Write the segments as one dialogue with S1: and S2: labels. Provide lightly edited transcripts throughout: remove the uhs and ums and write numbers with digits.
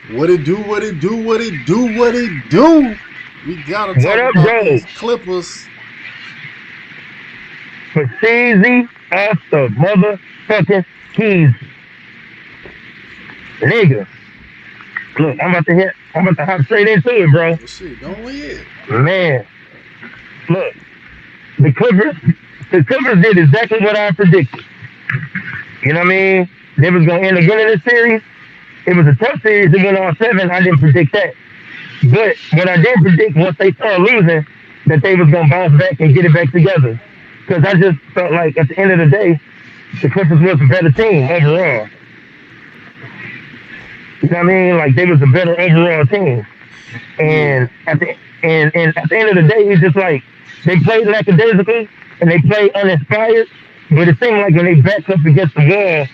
S1: What it do, what it do, what it do, what it do. We gotta
S2: What
S1: talk
S2: up,
S1: about
S2: Joe?
S1: these Clippers.
S2: For Cheesy off the motherfucking keys. Nigga. Look, I'm about to hop straight into it, bro.
S1: Well, shit, go ahead.
S2: Man, look, the Clippers, the Clippers did exactly what I predicted. You know what I mean? They was gonna end up winning this series. It was a tough series. It went on seven. I didn't predict that. But what I did predict once they started losing, that they was gonna bounce back and get it back together. Because I just felt like at the end of the day, the Clippers was a better team overall. You know what I mean? Like they was a better overall team.
S1: Yeah.
S2: And at the end of the day, it's just like they played lackadaisical and they played uninspired. But it seemed like when they backed up against the wall,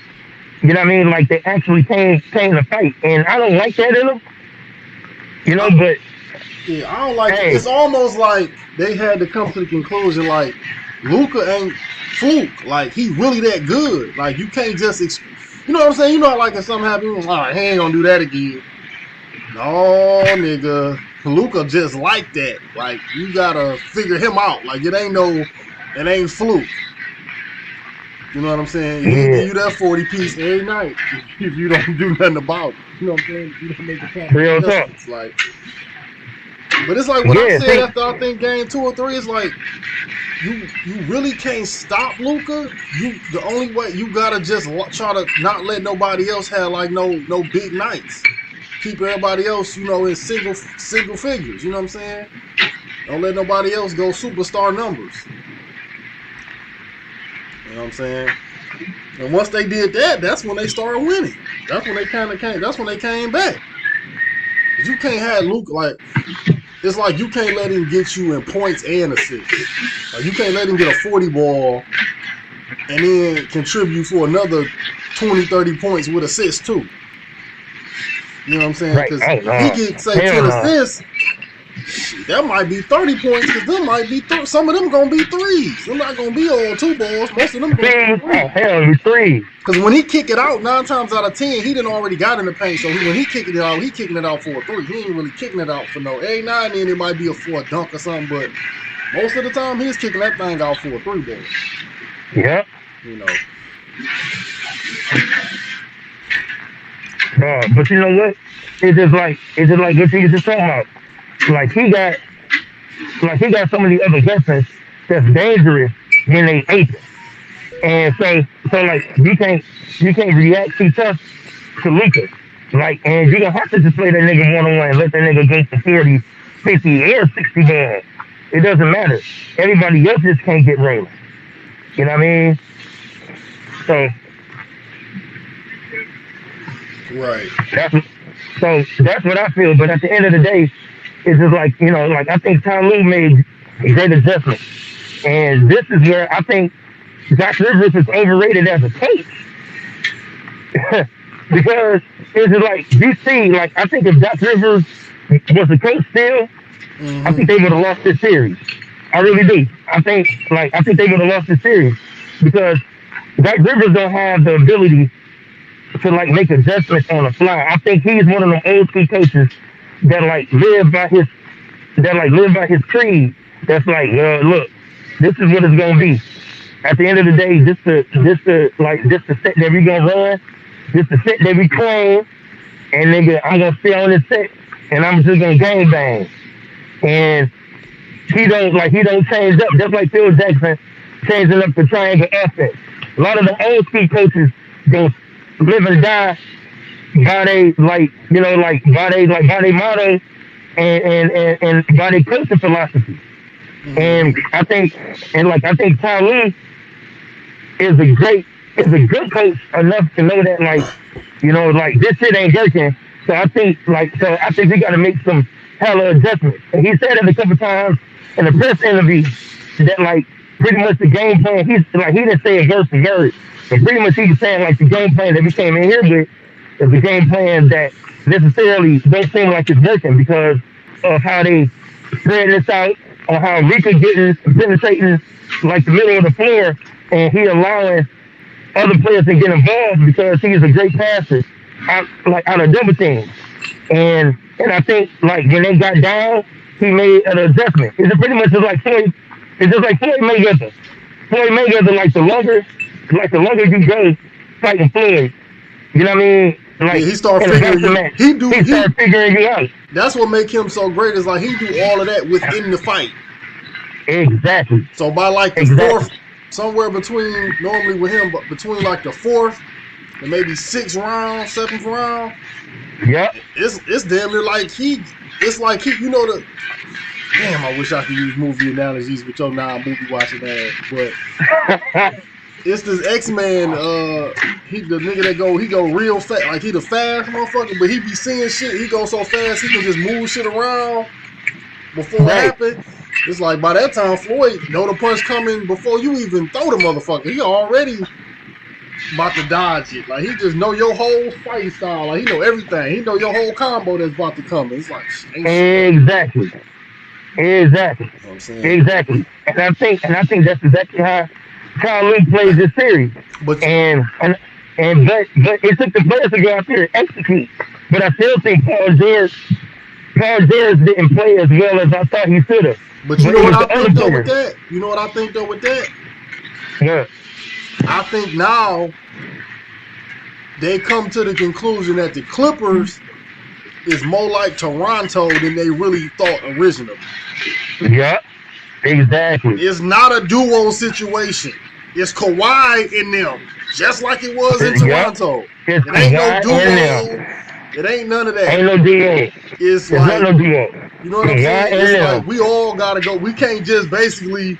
S2: you know what I mean? Like they actually came to fight. And I don't like that in them, you know.
S1: I,
S2: But
S1: yeah, I don't like it.
S2: hey,
S1: It's almost like they had to come to the conclusion like Luka ain't fluke. Like he really that good. Like you can't just you know what I'm saying? You know, like if something happens, all right, he ain't gonna do that again. No, nigga, Luka just like that. Like you gotta figure him out. Like it ain't fluke. You know what I'm saying? He'll give
S2: yeah,
S1: you that 40 piece every night if you don't do nothing about it. You know what I'm saying? If you don't make a conscious
S2: real talk.
S1: adjustments. Like, but it's like what I
S2: Yeah,
S1: said
S2: see,
S1: after I think game 2 or 3 is like you really can't stop Luka. The only way you gotta just try to not let nobody else have like no big nights. Keep everybody else, in single figures. You know what I'm saying? Don't let nobody else go superstar numbers. You know what I'm saying? And once they did that, that's when they started winning. That's when they kind of came. That's when they came back. You can't have Luke like it's like you can't let him get you in points and assists. Like you can't let him get a 40 ball and then contribute for another 20, 30 points with assists too. You know what I'm saying?
S2: right?
S1: Because
S2: Oh
S1: he
S2: no,
S1: get say
S2: hell
S1: 10
S2: no.
S1: assists, that might be 30 points because them might be some of them gonna be threes. They're not gonna be all 2 balls. Most of them gonna be
S2: See, oh
S1: threes.
S2: hell, we three.
S1: Because when he kick it out, 9 times out of 10, he done already got in the paint. So when he kicking it out, he kicking it out for a three. He ain't really kicking it out for no 8, 9. Then it might be for a dunk or something, but most of the time he's kicking that thing out for a 3 ball.
S2: Yep.
S1: You know.
S2: But you know what? It's just like what you was just talking about. Like he got so many other weapons that's dangerous when they ace it. And so like you can't react too tough to Luka. Like and you gonna have to just play that nigga one on one and let that nigga go for 40, 50, or 60 ball. It doesn't matter. Everybody else just can't get rolling. You know what I mean? So
S1: Right.
S2: that's that's what I feel. But at the end of the day, it's just like like I think Tom Lue made a great adjustment. And this is where I think Doc Rivers is overrated as a coach. Because it's just like you see, like I think if Doc Rivers was the coach still, I
S1: Mm-hmm.
S2: think they would have lost this series. I really do. I think they would have lost this series because Doc Rivers don't have the ability to like make adjustments on the fly. I think he's one of the old school coaches that like live by his creed. That's like, well, look, this is what it's gonna be. At the end of the day, this the set that we gonna run, this the set that we claim, and nigga, I'm gonna stay on this set, and I'm just gonna gang bang. And he don't change up, just like Phil Jackson changing up the triangle offense. A lot of the old school coaches don't live and die by they by they motto and by their coaching philosophy.
S1: Mm-hmm.
S2: And I think Tom Lee is a good coach enough to know that like this shit ain't working. So I think we gotta make some hella adjustments. And he said it a couple times in the press interview that like pretty much the game plan he's like he didn't say it verse for verse. But pretty much he was saying like the game plan that we came in here with is a game plan that necessarily don't seem like it's working because of how they spread this out on how Rika getting penetrating like the middle of the floor and he allowing other players to get involved because he is a great passer out of double teams. And I think like when they got down, he made an adjustment. It's pretty much just like Floyd. It's just like Floyd Mayweather. Floyd Mayweather, like the longer you go fighting Floyd, you know what I mean? Like
S1: Yeah, he started
S2: in a
S1: figuring
S2: boxing
S1: you.
S2: match, he started figuring you out.
S1: That's what make him so great. Is like he do all of that within the fight.
S2: Exactly.
S1: So by like the fourth, somewhere between normally with him, but between like the fourth and maybe sixth round, seventh round,
S2: Yep.
S1: it's damn near like it's like he, you know the. Damn, I wish I could use movie analogies with your non-movie watching ass, but it's this X-Man, he the nigga that he go real fast, like he the fast motherfucker, but he be seeing shit, he go so fast he can just move shit around before it happen. It's like by that time Floyd know the punch coming before you even throw the motherfucker. He already about to dodge it. Like he just know your whole fighting style. Like he know everything. He know your whole combo that's about to come. It's like
S2: exactly. Exactly.
S1: You know what I'm saying?
S2: Exactly. And I think that's exactly how Luke plays this series.
S1: But
S2: but it took the players to go out there and execute. But I still think Paul George didn't play as well as I thought he should have.
S1: But you know what I think though with that? You know what I think though with that?
S2: Yeah.
S1: I think now they come to the conclusion that the Clippers is more like Toronto than they really thought originally.
S2: Yeah, exactly.
S1: It's not a duo situation. It's Kawhi in them, just like it was in Toronto.
S2: It
S1: ain't no duo. It ain't none of that.
S2: Ain't no duo.
S1: It's
S2: like, not no duo.
S1: You know what I'm saying? It's like we all gotta go. We can't just basically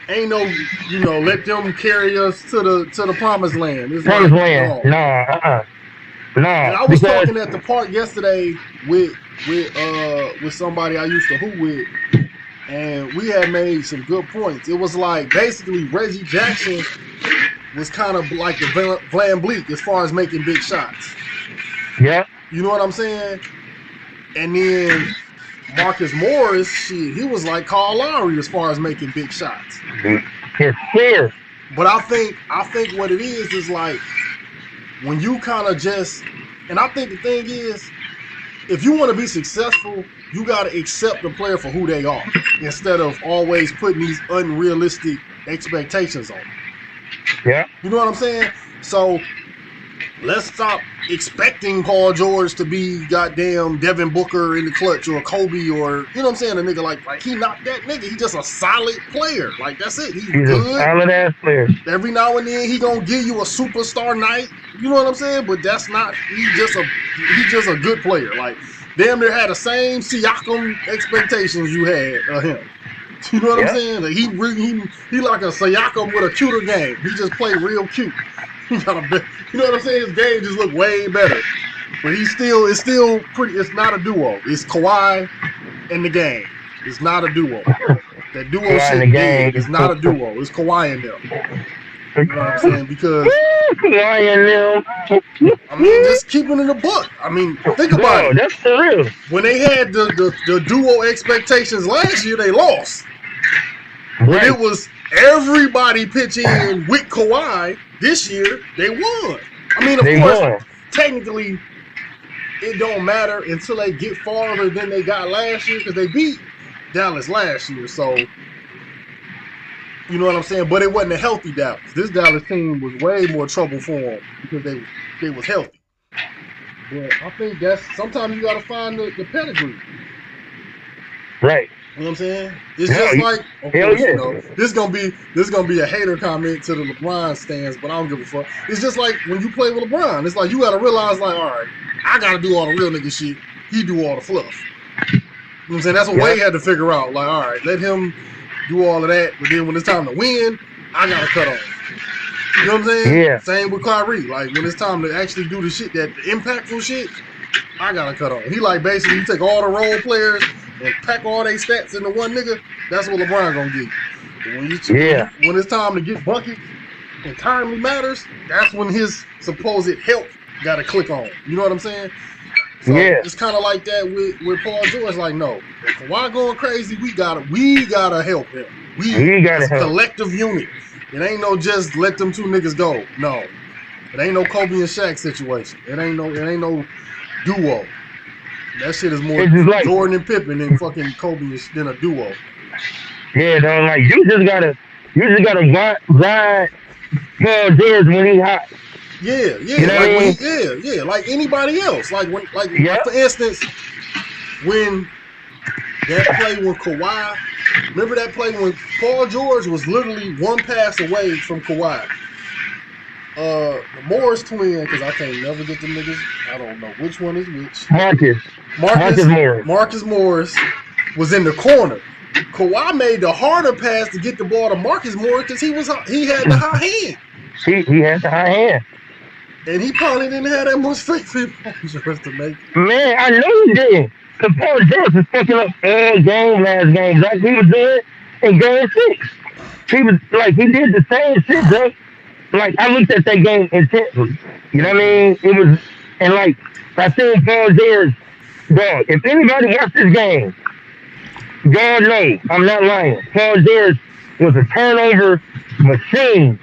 S1: ain't no, let them carry us to the promised land. It's
S2: promised land. Nah.
S1: And I was talking at the park yesterday with somebody I used to hoop with, and we had made some good points. It was like basically Reggie Jackson was kind of like the Van Bleek as far as making big shots.
S2: Yeah.
S1: You know what I'm saying? And then Marcus Morris, he was like Kyle Lowry as far as making big shots.
S2: It's clear.
S1: But I think what it is like when you kind of just, and I think the thing is, if you want to be successful, you got to accept the player for who they are instead of always putting these unrealistic expectations on them.
S2: Yeah.
S1: You know what I'm saying? So let's stop expecting Paul George to be goddamn Devin Booker in the clutch or Kobe or, you know what I'm saying? A nigga like he not that nigga. He just a solid player. Like that's it. He's good.
S2: A solid ass player.
S1: Every now and then he gonna give you a superstar night. You know what I'm saying? But that's not. He's just a good player. Like damn near had the same Siakam expectations you had of him. You know what I'm saying? Like he like a Siakam with a cuter game. He just play real cute. You know what I'm saying? His game just look way better. But it's still pretty. It's not a duo. It's Kawhi and the game. It's not a duo. That duo shit big. It's not a duo. It's Kawhi and them. You know what I'm saying? Because
S2: Kawhi and them.
S1: I mean, just keeping in the book. I mean, think about it.
S2: That's for real.
S1: When they had the duo expectations last year, they lost.
S2: Right.
S1: When it was everybody pitching in with Kawhi, this year they won. I mean, of course, technically, it don't matter until they get farther than they got last year because they beat Dallas last year. So, you know what I'm saying? But it wasn't a healthy Dallas. This Dallas team was way more trouble for them because they was healthy. But I think that's sometimes you got to find the pedigree.
S2: Right.
S1: You know what I'm saying? It's just like, of course, you know, this gonna be a hater comment to the LeBron stands, but I don't give a fuck. It's just like when you play with LeBron, it's like you gotta realize, like, all right, I gotta do all the real nigga shit. He do all the fluff. You know what I'm saying? That's what Wade had to figure out. Like, all right, let him do all of that, but then when it's time to win, I gotta cut off. You know what I'm saying?
S2: Yeah.
S1: Same with Kyrie. Like when it's time to actually do the shit, that impactful shit, I gotta cut off. He like basically you take all the role players and pack all their stats into one nigga. That's what LeBron gonna give you. But when it's time to get buckets and timely matters, that's when his supposed help gotta click on. You know what I'm saying? So it's kind of like that with Paul George. Like, no, if Kawhi going crazy, we gotta help him. We gotta help. Collective unit. It ain't no just let them two niggas go. No, it ain't no Kobe and Shaq situation. It ain't no duo. That shit is more
S2: It's just like,
S1: Jordan and Pippen than fucking Kobe than a duo.
S2: yeah, dog, like you just gotta ride Paul George when he hot.
S1: Yeah,
S2: You
S1: yeah,
S2: know what
S1: like
S2: I
S1: when
S2: mean?
S1: like anybody else. Like
S2: Yep.
S1: for instance, when that play when Kawhi, remember that play when Paul George was literally one pass away from Kawhi. The Morris twin, because I can't never get the niggas. I don't know which one is which.
S2: Marcus Morris.
S1: Marcus Morris was in the corner. Kawhi made the harder pass to get the ball to Marcus Morris because he had the high hand.
S2: He has the high hand.
S1: And he probably didn't have that much faith in Paul George to make it.
S2: Man, I know he didn't. Because Paul George was fucking up all game last game. Like he was doing in game 6. He was like, he did the same shit, bro. Like, I looked at that game intently. You know what I mean? It was, and like, I seen Paul George, dog, if anybody watched this game, God knows, I'm not lying. Paul George was a turnover machine.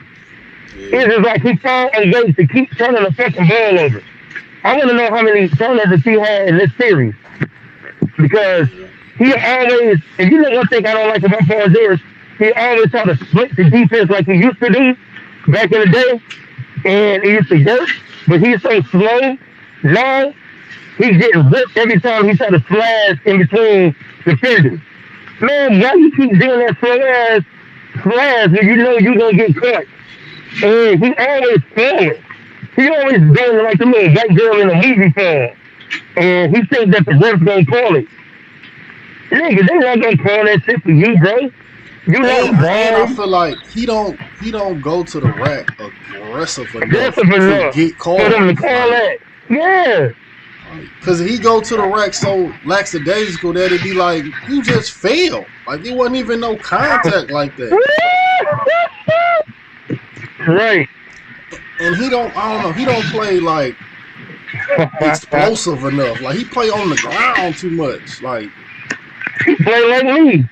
S1: Yeah.
S2: It's just like he found a way to keep turning the fucking ball over. I want to know how many turnovers he had in this series. Because he always, and you know one thing I don't like about Paul George, he always try to split the defense like he used to do back in the day. And it used to work, but he's so slow. Now, he's getting ripped every time he try to slash in between defenders. Man, why you keep doing that slow ass slash when you know you're going to get caught? And he always falling. He always doing like the little white girl in a movie film. And he thinks that the ref's gonna call it. Nigga, they not gonna call that shit for you, bro. You know,
S1: and I feel like he don't go to the rack aggressive enough to get called.
S2: For them to call that. Yeah.
S1: Because he go to the rack so lackadaisical that it'd be like, you just failed. Like, it wasn't even no contact like that.
S2: Right.
S1: And he don't play like explosive enough. Like, he play on the ground too much. Like,
S2: he play like me.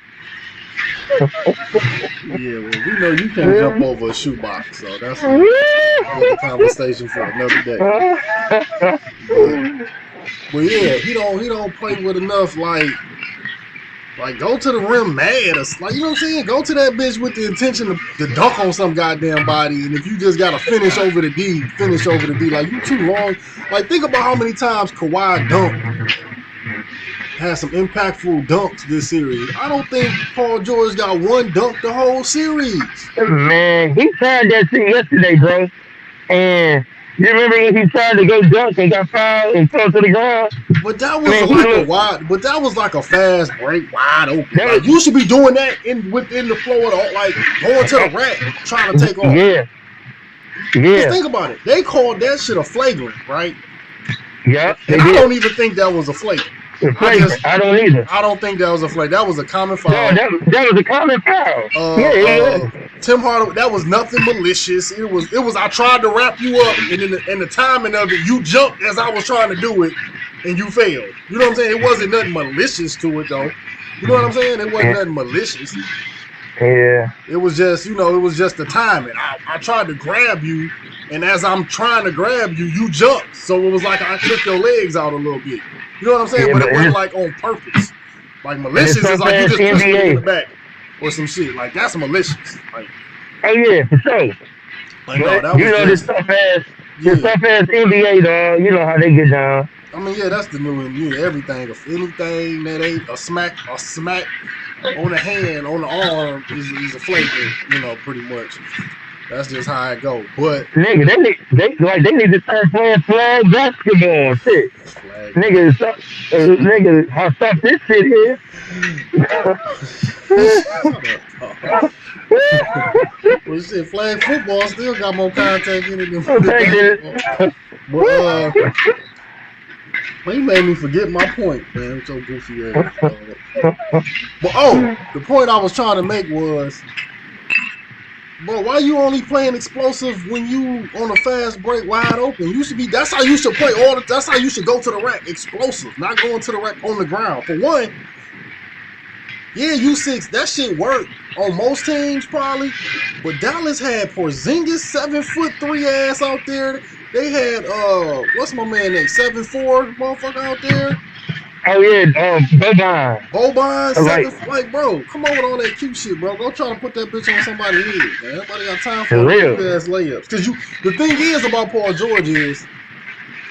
S1: Yeah, well, we know you can't jump over a shoebox, so that's another conversation for another day. But yeah, he don't play with enough like go to the rim mad or like, you know what I'm saying? Go to that bitch with the intention to dunk on some goddamn body, and if you just gotta finish over the D. Like, you too long. Like, think about how many times Kawhi dunked. Had some impactful dunks this series. I don't think Paul George got one dunk the whole series.
S2: Man, he tried that shit yesterday, bro. And you remember when he tried to go dunk and got fouled and fell to the ground?
S1: But that was like a fast break, wide open. Like, you should be doing that within the flow of like going to the rack, trying to take off.
S2: Yeah.
S1: Just think about it. They called that shit a flagrant, right?
S2: Yeah.
S1: And I don't even think that was a flagrant.
S2: I don't either.
S1: I don't think that was a flagrant. That was a common foul.
S2: No, that was a common foul.
S1: Tim Hardaway, that was nothing malicious. It was. I tried to wrap you up, and in the timing of it, you jumped as I was trying to do it, and you failed. You know what I'm saying? It wasn't nothing malicious to it, though. You know what I'm saying? It wasn't nothing malicious.
S2: Yeah.
S1: It was just, it was just the timing. I tried to grab you, and as I'm trying to grab you, you jumped. So it was like I kicked your legs out a little bit. You know what I'm saying?
S2: Yeah,
S1: but it wasn't like on purpose. Like, malicious is like you just pushed me in the back or some shit. Like, that's malicious. Like,
S2: oh yeah, for sure.
S1: Like, no, that was
S2: this tough ass NBA, dog. You know how they get down.
S1: I mean, yeah, that's the new everything. If anything that ain't a smack on the hand, on the arm is a flagrant, pretty much. That's just how it go. But
S2: nigga, they need to start playing flag basketball shit. Nigga, how soft this shit is.
S1: Well, shit, flag football still got more contact in it than basketball. But you made me forget my point, man. With your goofy ass. But the point I was trying to make was, bro, why you only playing explosive when you on a fast break wide open? That's how you should play that's how you should go to the rack, explosive, not going to the rack on the ground. For one, yeah, U6, that shit worked on most teams probably, but Dallas had Porzingis 7'3" ass out there. They had what's my man name? 7'4" motherfucker out there.
S2: Oh yeah, Boban.
S1: Boban,
S2: Like
S1: second, like, bro, come on with all that cute shit, bro. Go try to put that bitch on somebody's head, man. Everybody got time for
S2: for
S1: all
S2: real.
S1: these ass layups. Because the thing is about Paul George is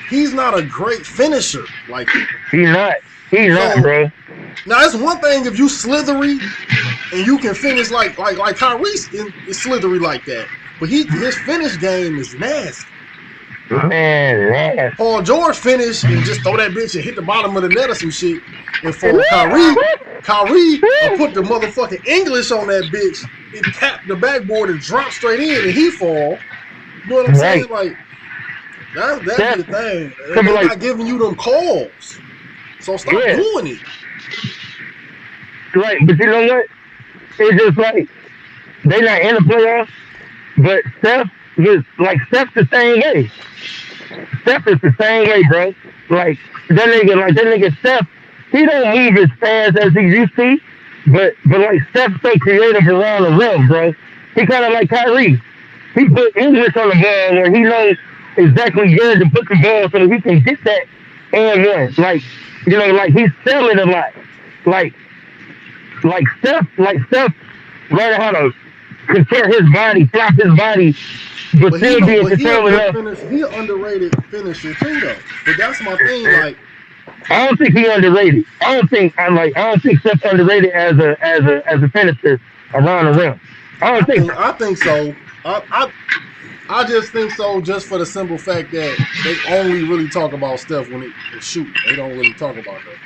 S1: he's not a great finisher. Like,
S2: He's not, bro.
S1: now it's one thing if you slithery and you can finish like Kyrie is slithery like that, but his finish game is nasty.
S2: Man.
S1: Paul George finish and just throw that bitch and hit the bottom of the net or some shit. And for Kyrie put the motherfucking English on that bitch and tap the backboard and drop straight in and he fall. You know what I'm saying? Like that's the thing. They're not giving you them calls. So stop doing it.
S2: Right, but you know what? It's just like they not in the playoffs, but Steph's the same way. Steph is the same way, bro. Like that nigga Steph, he don't move as fast as he used to, but like Steph's so creative around the rim, bro. He kind of like Kyrie. He put English on the ball where he knows exactly where to put the ball so he can get that and one. Like, you know, like he's selling a lot. Like Steph learning how to control his body, flop his body, but still be in control enough.
S1: He an underrated finisher too, though. But that's my thing. Like,
S2: I don't think he underrated. I don't think Steph's underrated as a finisher around the rim. I
S1: think so. I just think so, just for the simple fact that they only really talk about Steph when they shoot. They don't really talk about that.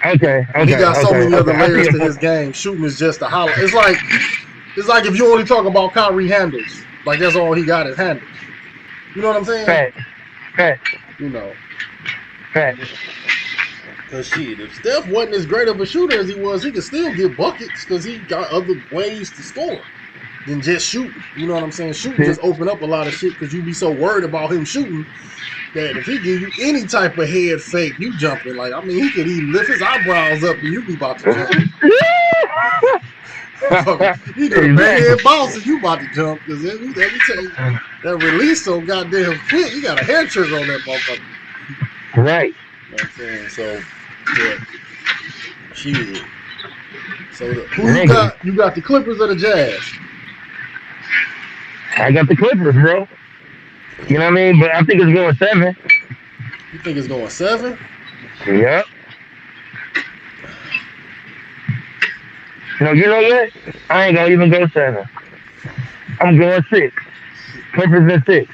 S2: Okay.
S1: He got so many other layers to his game. Shooting is just a highlight. It's like if you only talk about Kyrie handles, like that's all he got is handles. You know what I'm saying?
S2: Fact.
S1: You know.
S2: Fact.
S1: Cause shit, if Steph wasn't as great of a shooter as he was, he could still get buckets because he got other ways to score than just shooting. You know what I'm saying? Shooting just open up a lot of shit because you be so worried about him shooting that if he give you any type of head fake, you jumping. Like, I mean, he could even lift his eyebrows up and you be about to jump. You do a big head bounce and you about to jump because let me tell you, that release so goddamn quick. You got a hair trigger on that motherfucker.
S2: Right.
S1: You know what I'm saying? So, yeah. Shit. So, who you got? You got the Clippers or the Jazz?
S2: I got the Clippers, bro. You know what I mean? But I think it's going 7.
S1: You think it's going 7?
S2: Yep. You know what? I ain't gonna even go 7. I'm going 6. Clippers in 6.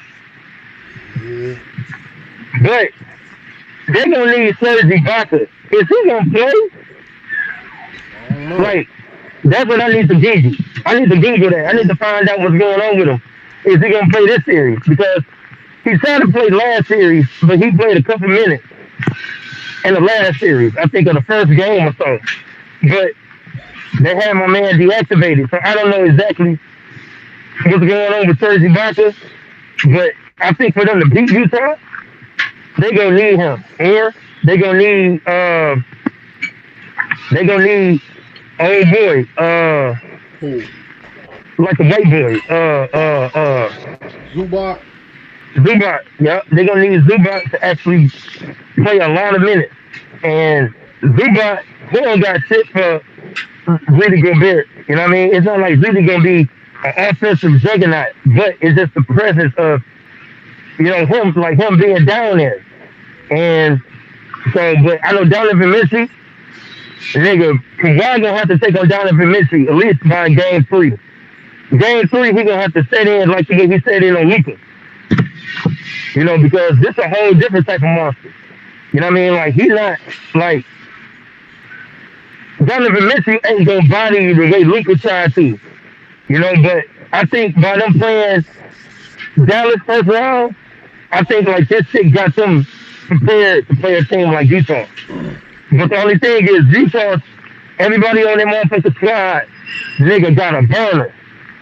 S1: Yeah.
S2: But they're gonna need Serge Ibaka. Is he gonna play?
S1: I don't know.
S2: Like, that's what I need to Google. I need to Google that. I need to find out what's going on with him. Is he gonna play this series? Because he tried to play last series, but he played a couple minutes in the last series. I think of the first game or so. But they had my man deactivated, so I don't know exactly what's going on with Serge Ibaka. But I think for them to beat Utah, they gonna need him. Or they gonna need old boy,
S1: Who?
S2: like a white boy,
S1: Zubac?
S2: Zubac. Yep, they're gonna need Zubac to actually play a lot of minutes. And Zubac, he don't got shit for Rudy Gobert. You know what I mean? It's not like Rudy gonna be an offensive juggernaut, but it's just the presence of, you know, him being down there. And so, but I know Donovan Mitchell, nigga, Kawhi gonna have to take on Donovan Mitchell at least by game 3. Game 3, he gonna have to set in like he set in on Luka. You know, because this a whole different type of monster. You know what I mean? Like, he's not, like, Donovan Mitchell ain't gonna body you the way Luka tried to. You know, but I think by them playing Dallas first round, I think, like, this shit got them prepared to play a team like Utah. But the only thing is, Utah, everybody on that motherfucking squad, nigga got a burner.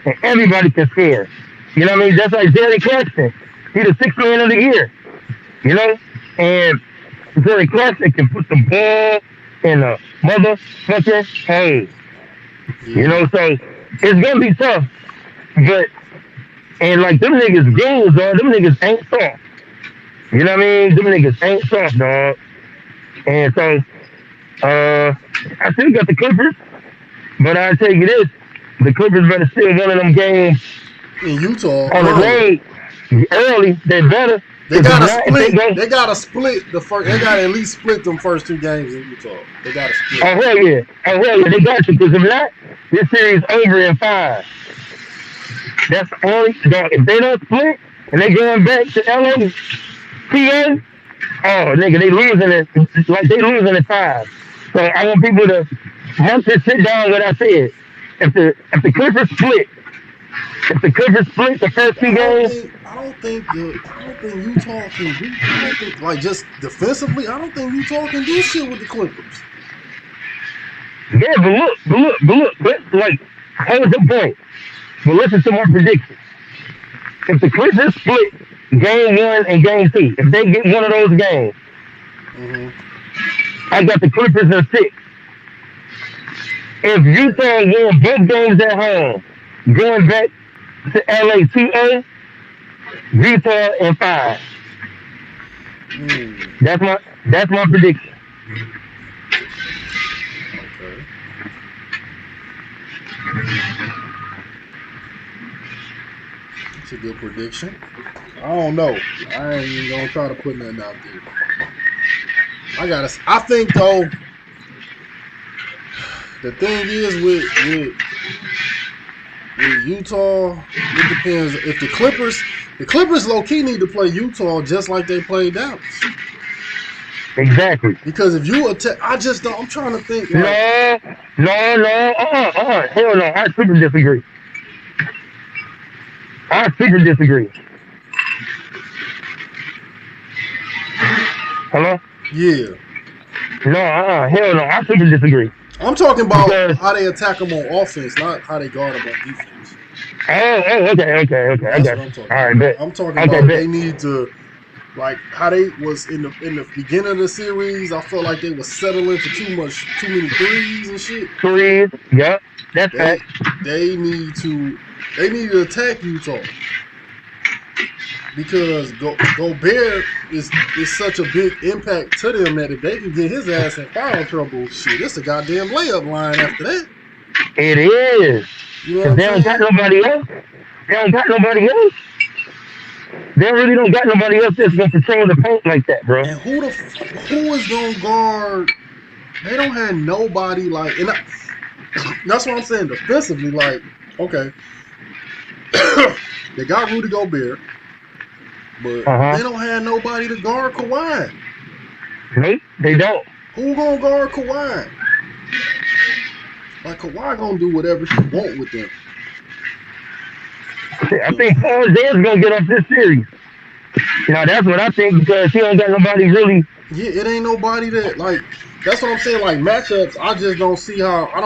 S2: And everybody can score. You know what I mean? That's like Jerry Clarkson. He's the 6th man of the year. You know? And Jerry Clarkson can put the ball in a motherfucking hole. You know, so it's gonna be tough. But, and like, them niggas goals, dog. Them niggas ain't soft. You know what I mean? Them niggas ain't soft, dog. And so I still got the Clippers, but I'll tell you this: the Clippers better steal one of them games
S1: In Utah
S2: on the
S1: early.
S2: road early. They better.
S1: They
S2: If
S1: gotta
S2: not, if they
S1: split.
S2: go,
S1: They gotta split the first. They gotta at least split them first 2 games in Utah. They gotta split.
S2: oh hell yeah, they got you. Because if not, this series over in 5. That's only dog. If they don't split and they going back to LA, PA, oh nigga, they losing it like they losing in 5. So I want people to once they sit down what I said. If the Clippers split, if the Clippers split the first 2 games,
S1: I don't think Utah can do. I don't think like just defensively. I don't think Utah can do shit with the Clippers.
S2: yeah, but like, hold the point. But listen to my prediction. If the Clippers split game 1 and game 2, if they get one of those games, I got the Clippers in 6. If Utah win both games at home, going back to LA 2-0, Utah in 5. That's my prediction.
S1: Okay. That's a good prediction. I don't know. I ain't even gonna try to put nothing out there. I think though. The thing is with Utah, it depends. If the Clippers low key need to play Utah just like they played Dallas.
S2: Exactly.
S1: Because if you attack, I just don't. I'm trying to think.
S2: No, hell no. I super disagree. Hello?
S1: Yeah.
S2: No, hell no. I super disagree.
S1: I'm talking about how they attack them on offense, not how they guard them on defense.
S2: Oh, okay.
S1: That's
S2: I got
S1: what I'm
S2: you.
S1: talking
S2: All right,
S1: about.
S2: bet.
S1: I'm talking about they need to, like how they was in the beginning of the series. I felt like they was settling for too many threes and shit.
S2: Threes, yep. That's fact.
S1: They need to attack Utah. Because Gobert is such a big impact to them that if they can get his ass in foul trouble, shit, it's a goddamn layup line after that.
S2: It is.
S1: You know what I'm
S2: They don't got nobody else. They really don't got nobody else that's gonna control the paint like that, bro.
S1: And who is gonna guard? They don't have nobody like, and that's what I'm saying. Defensively, like, okay, they got Rudy Gobert. But they don't have nobody to guard Kawhi.
S2: Nope, they don't.
S1: Who gonna guard Kawhi? Like Kawhi gonna do whatever he want with them.
S2: I think Paul George gonna get up this series. That's what I think because he don't got nobody really.
S1: Yeah, it ain't nobody that like. That's what I'm saying. Like matchups, I just don't see how. I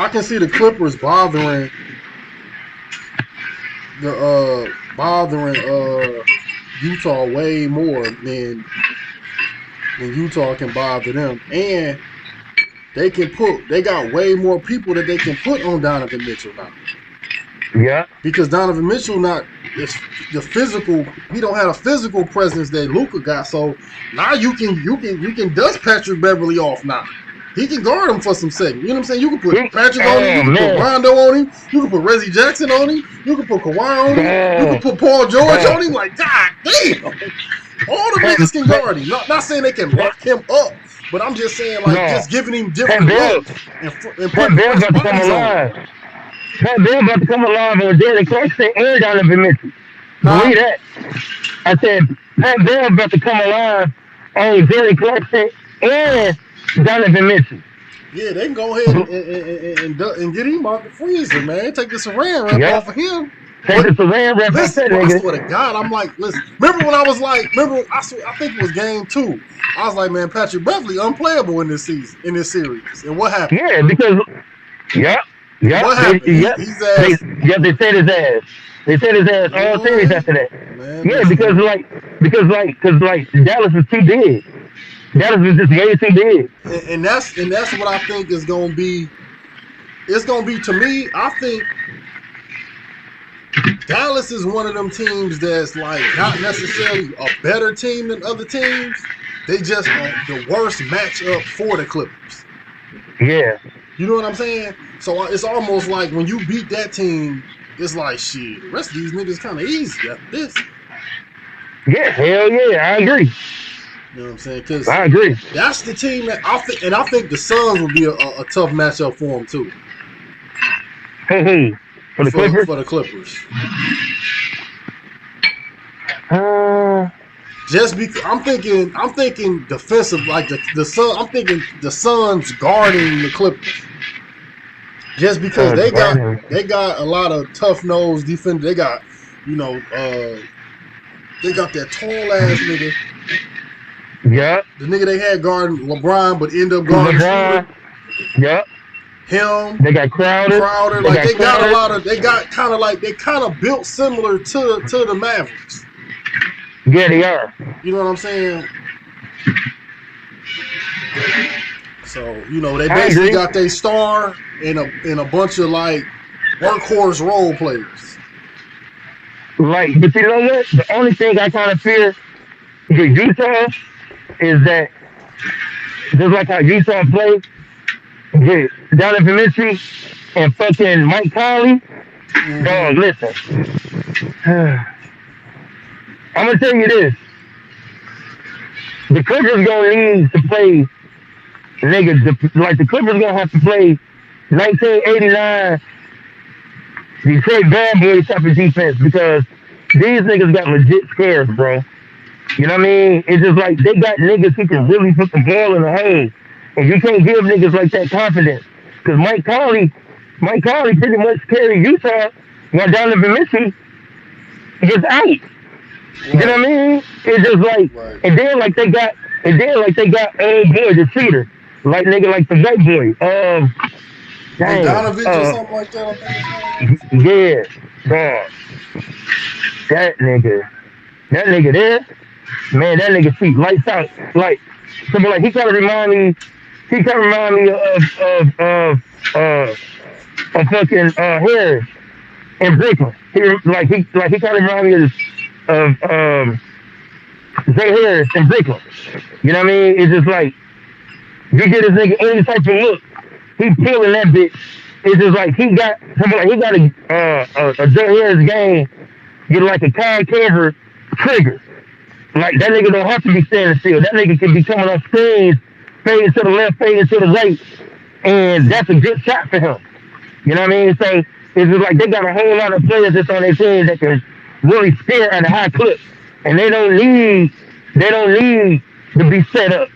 S1: can see the Clippers bothering Utah way more than Utah can bother them, and they got way more people that they can put on Donovan Mitchell now.
S2: Yeah.
S1: Because Donovan Mitchell the physical, he don't have a physical presence that Luka got. So now you can dust Patrick Beverly off now. He can guard him for some seconds. You know what I'm saying? You can put Patrick on him. You can put Rondo on him. You can put Reggie Jackson on him. You can put Kawhi on him. You can put Paul George on him. Like, God damn. All the niggas can guard him. Not saying they can lock him up, but I'm just saying, like, just giving him different looks and putting fresh bodies on him.
S2: Pat Beal about to come alive on Derek Clarkson and Donovan Mitchell. Believe that. I said, Pat Beal about to come alive on Derek Clarkson and Donovan Mitchell.
S1: Yeah, they can go ahead and get him out the freezer, man. Take the saran wrap off of him.
S2: Take the saran wrap off that nigga.
S1: I swear to God, I'm like, listen. Remember when I was like, I think it was game 2. I was like, man, Patrick Beverly unplayable in this series. And what happened?
S2: Yeah, because
S1: what happened? He's ass.
S2: They said his ass. They said his ass all series after that. Man, because Dallas is too big. Dallas is just way too big.
S1: And that's what I think is gonna be. It's gonna be, to me, I think Dallas is one of them teams that's like not necessarily a better team than other teams. they just the worst matchup for the Clippers.
S2: Yeah.
S1: You know what I'm saying? So it's almost like when you beat that team, it's like shit. The rest of these niggas kind of easy after this.
S2: Yeah, hell yeah, I agree.
S1: You know what I'm saying? Because
S2: I agree.
S1: that's the team that I think, and I think the Suns would be a tough matchup for them too.
S2: Hey, for the Clippers.
S1: For the Clippers. Just because I'm thinking defensive, like the Sun. I'm thinking the Suns guarding the Clippers. Just because they got a lot of tough nosed defenders. They got, they got that tall ass nigga.
S2: Yeah.
S1: The nigga they had guarding LeBron, but end up guarding LeBron.
S2: Yep.
S1: Him.
S2: They got Crowder.
S1: Like they got a lot of. They kind of built similar to the Mavericks.
S2: Yeah, they are.
S1: You know what I'm saying? So they basically got their star and a bunch of like workhorse role players.
S2: Like, but you know what? The only thing I kind of fear with Utah is that just like how Utah plays with Donovan Mitchell and fucking Mike Conley. Mm-hmm. Dog, listen. I'm gonna tell you this: the Clippers gonna need to play, niggas. Like the Clippers gonna have to play 1989 Detroit Bad Boy type of defense because these niggas got legit scares, bro. You know what I mean? It's just like they got niggas who can really put the ball in the hole, and you can't give niggas like that confidence because Mike Conley pretty much carried Utah while Donovan Mitchell gets out. Right. You know what I mean? It's just like, right. and then like they got old boy the cheater, like nigga like the white boy, dang,
S1: Donovan or something like that.
S2: Yeah, dog. That nigga there, man, that nigga feet lights out. Like, something like he kind of remind me of fucking Harris in Brooklyn. He kind of remind me of Zay Harris in Brooklyn. You know what I mean? It's just like you get this nigga any type of look, he peeling that bitch. It's just like he got a Zay Harris game, get like a cover trigger. Like that nigga don't have to be standing still. That nigga can be coming off screens, fading to the left, fading to the right, and that's a good shot for him. You know what I mean? So it's just like they got a whole lot of players that's on their team that can really stare at a high clip, and they don't need to be set up.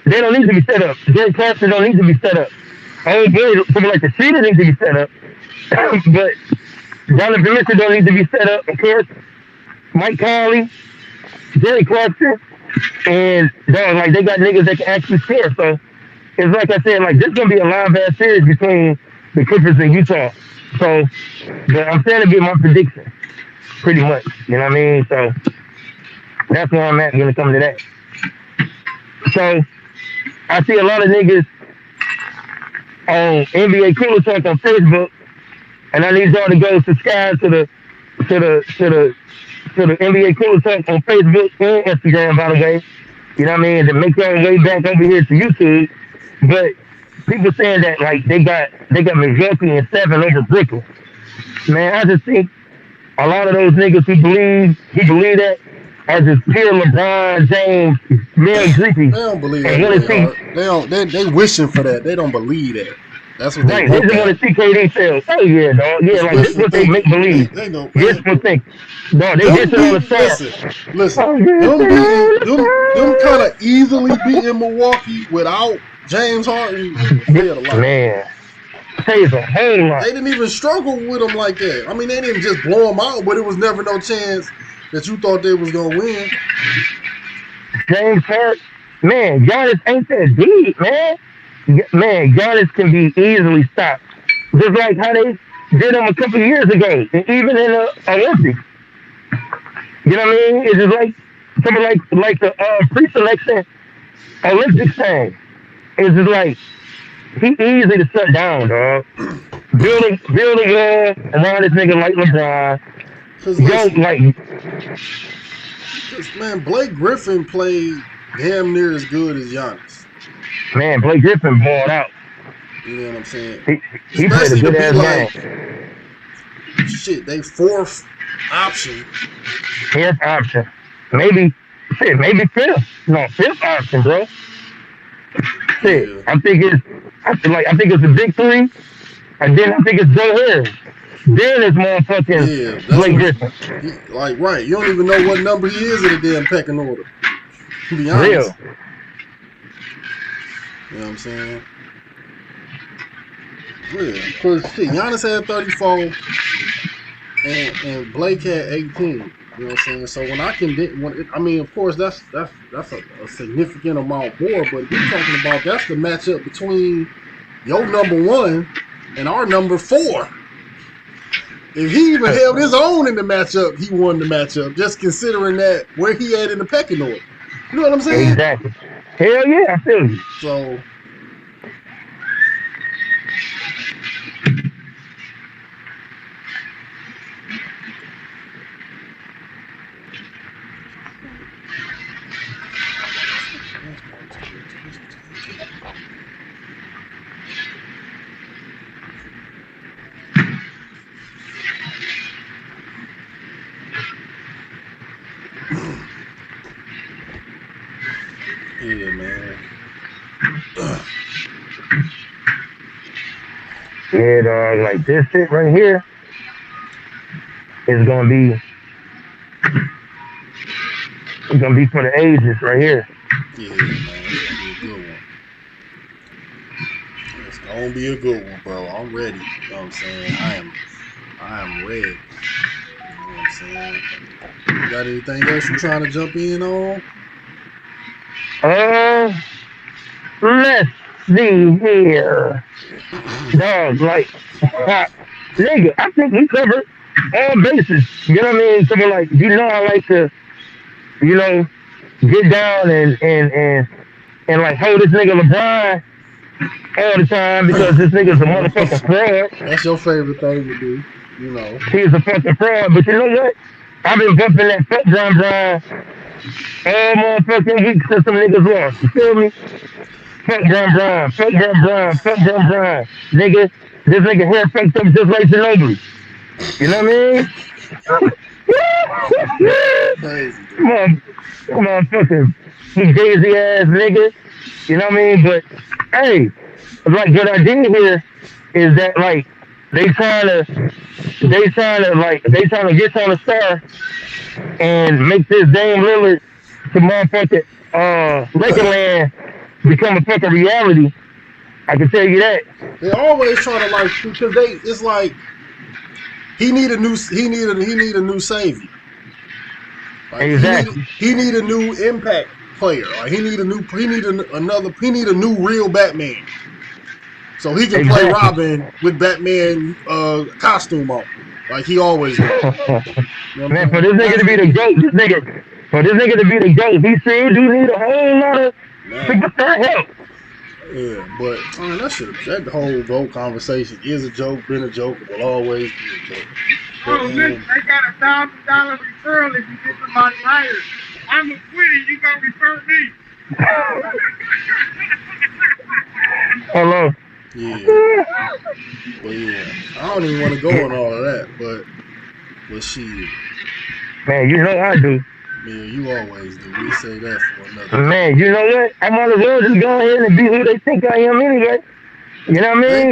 S2: They don't need to be set up. Derek Claxton don't need to be set up. Something like the shooter needs to be set up, but Donovan Mitchell don't need to be set up. Of course, Mike Conley, Derek Claxton, and like they got niggas that can actually score. So it's like I said, like this is gonna be a live ass series between the Clippers and Utah. So, but I'm saying to get my prediction, pretty much. You know what I mean? So that's where I'm at when it comes to that. So I see a lot of niggas on NBA Cooler Talk on Facebook, and I need y'all to go subscribe to the NBA Cooler Talk on Facebook and Instagram, by the way. You know what I mean? To make y'all way back over here to YouTube. But people saying that like they got Milwaukee in 7 over Brooklyn. Man, I just think a lot of those niggas who believe that are just pure LeBron James male groupies.
S1: They don't believe that. They wishing for that. They don't believe that. That's what they
S2: just want to see KD fail. Oh yeah, dog. Yeah, like this is what they make believe. Wishful thinking. Dog, they get it on the side.
S1: Listen. Them kind of easily beating Milwaukee without James Harden.
S2: Man. Says a whole lot.
S1: They didn't even struggle with them like that. I mean, they didn't just blow them out, but it was never no chance that you thought they was gonna win.
S2: James Harden, man, Giannis ain't that deep, man. Man, Giannis can be easily stopped. Just like how they did him a couple years ago, and even in the Olympics. You know what I mean? It's just like something like the pre-selection Olympics thing. It's just like he easy to shut down, dog. Building around this nigga like LeBron.
S1: Man, Blake Griffin played damn near as good as Giannis.
S2: Man, Blake Griffin balled out.
S1: You know what I'm saying?
S2: He played a
S1: Especially to
S2: good
S1: be
S2: ass
S1: like,
S2: game.
S1: shit, they fourth option.
S2: Fifth option. Maybe fifth. No, fifth option, bro. Shit.
S1: Yeah.
S2: I think it's the big three, and then I think it's Joe Harris. Then it's motherfucking
S1: That's
S2: Blake
S1: what
S2: Griffin.
S1: right. You don't even know what number he is in the damn pecking order. To be honest.
S2: Real.
S1: You know what I'm saying? Real. Because shit, Giannis had 34 and Blake had 18. You know what I'm saying? So of course that's a significant amount more, but we're talking about that's the matchup between your number one and our number 4. If he even held his own in the matchup, he won the matchup, just considering that where he at in the pecking order. You know what I'm saying?
S2: Exactly. Hell yeah, I feel you.
S1: So yeah, man.
S2: Yeah, dog, like this shit right here is gonna be for the ages right here.
S1: Yeah, man, it's gonna be a good one, bro. I'm ready. You know what I'm saying? I am ready. You know what I'm saying? You got anything else you trying to jump in on?
S2: Let's see here. Dog, like, nigga, I think we covered all bases. You know what I mean? So, like, I like to, get down and like hold this nigga LeBron all the time because this nigga's a motherfucking fraud.
S1: That's your favorite thing to do, you know.
S2: He's a fucking fraud, but you know what? I've been bumping that fuck Brian all motherfucking week since some niggas lost. You feel me? Fuck Brian. Nigga, this nigga hair fucked up just like Ginobili. You know what I mean? Come on, fucking Jay-Z ass nigga. You know what I mean? But hey, like what I did here is that like they trying to get on the star and make this Dame Lillard to motherfucking Lakerland become a fucking reality. I can tell you that.
S1: They always try to like because it's like he need a new savior. Like,
S2: exactly.
S1: He need a new impact player. Like he need a new real Batman. So he can play Robin with Batman costume on. Like he always does. You know
S2: man, for this nigga to be the GOAT, he sure do need a whole lot of superstar help.
S1: Yeah, but that whole GOAT conversation is a joke, been a joke, will always be a joke.
S3: Oh, listen, they got $1,000 referral if you get somebody hired. I'm a quitty, you gonna refer me.
S2: Hello.
S1: Yeah. But yeah, I don't even want to go on all of that, but shit.
S2: Man, you know I do.
S1: Yeah, you always do. We say that for another.
S2: Man, you know what? I might as well just go ahead and be who they think I am anyway. You know what I mean?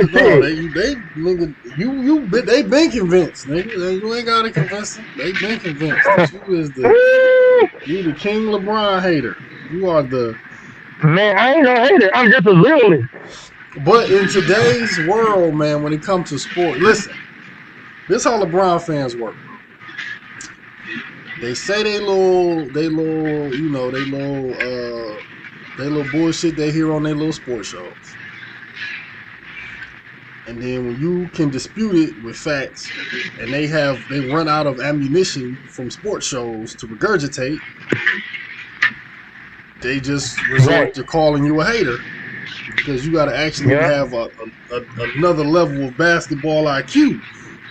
S1: They been convinced, nigga. You ain't gotta convince them. They been convinced that you the King LeBron hater. You are the
S2: man. I ain't no hater. I'm just a realist.
S1: But in today's world, man, when it comes to sport, listen, this how LeBron fans work. They say they little bullshit they hear on their little sports shows. And then when you can dispute it with facts and they run out of ammunition from sports shows to regurgitate, they just resort to calling you a hater because you got to actually have another level of basketball IQ.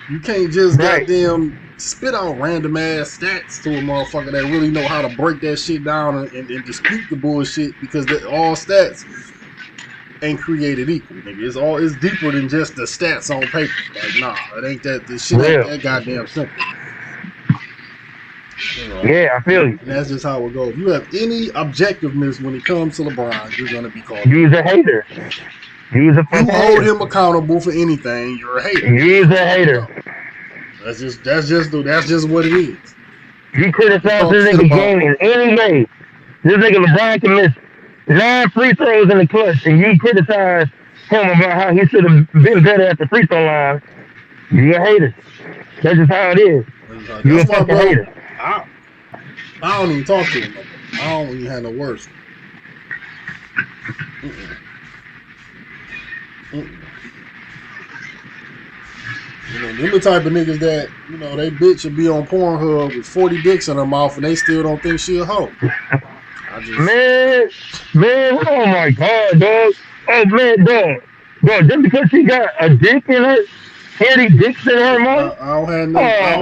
S1: You can't just goddamn spit out random ass stats to a motherfucker that really know how to break that shit down and dispute the bullshit, because all stats ain't created equal, nigga. It's deeper than just the stats on paper. Like, nah, it ain't that. The shit ain't that goddamn simple. You know,
S2: yeah, I feel you.
S1: And that's just how it goes. If you have any objectiveness when it comes to LeBron, you're gonna be called.
S2: You's a hater. You's a fucking hater.
S1: You hold him accountable for anything. You're a hater.
S2: You's a hater.
S1: That's just what it is.
S2: You criticize this nigga game in any way. This nigga LeBron can miss 9 free throws in the clutch, and you criticize him about how he should have been better at the free throw line. You a hater. That's just how it is. You a fucking hater.
S1: I don't even talk to him no more. I don't even have no words. You know, they're the type of niggas that, you know, they bitch will be on Pornhub with 40 dicks in her mouth and they still don't think she a hoe.
S2: Man, oh my God, dog. Oh man, dog, just because she got a dick in her, 40 dicks in her mouth.
S1: I don't have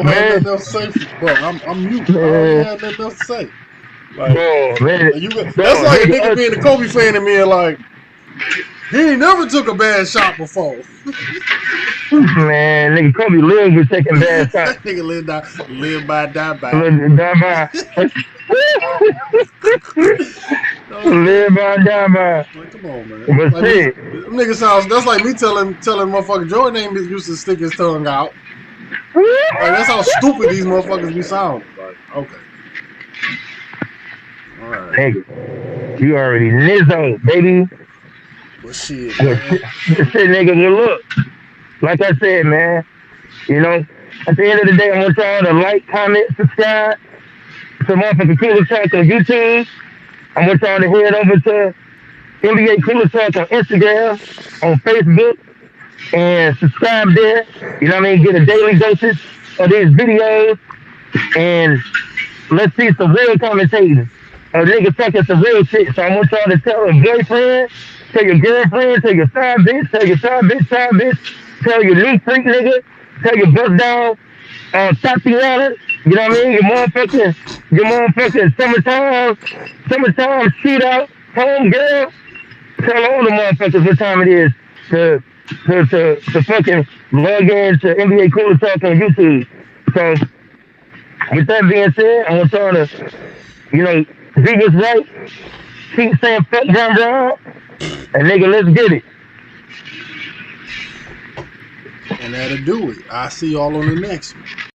S1: nothing else to say, bro. I'm mute. Man. I don't have nothing else to say. Like,
S2: man,
S1: that's like a nigga being a Kobe fan and me and like, he ain't never took a bad shot before.
S2: Man, nigga, Kobe lives with taking bad shots.
S1: Nigga live by, die by.
S2: Live by. Live by, die by.
S1: Like, come on, man.
S2: But
S1: like,
S2: shit.
S1: Nigga sounds, that's like me telling motherfucker Jordan ain't used to stick his tongue out. Like, that's how stupid these motherfuckers be sounding. Like, okay. All right.
S2: Nigga, you already Nizzo, baby.
S1: Well, shit,
S2: shit, nigga, look. Like I said, man, you know, at the end of the day, I want y'all to like, comment, subscribe to motherfucking Cooler Talk on YouTube. I want y'all to head over to NBA Cooler Talk on Instagram, on Facebook, and subscribe there. You know what I mean? Get a daily dosage of these videos, and let's see some real commentating. Niggas talking some real shit. So I want y'all to tell a boyfriend, tell your girlfriend, tell your side bitch, tell your side bitch, tell your new freak nigga, tell your bust down, Tatiana, you know what I mean? Your motherfucking summertime shootout, home girl. Tell all the motherfuckers what time it is to fucking log in to NBA Cooler Talk on YouTube. So, with that being said, I want y'all to, you know, do what's right, keep saying fuck John, and nigga, let's get it.
S1: And that'll do it. I'll see y'all on the next one.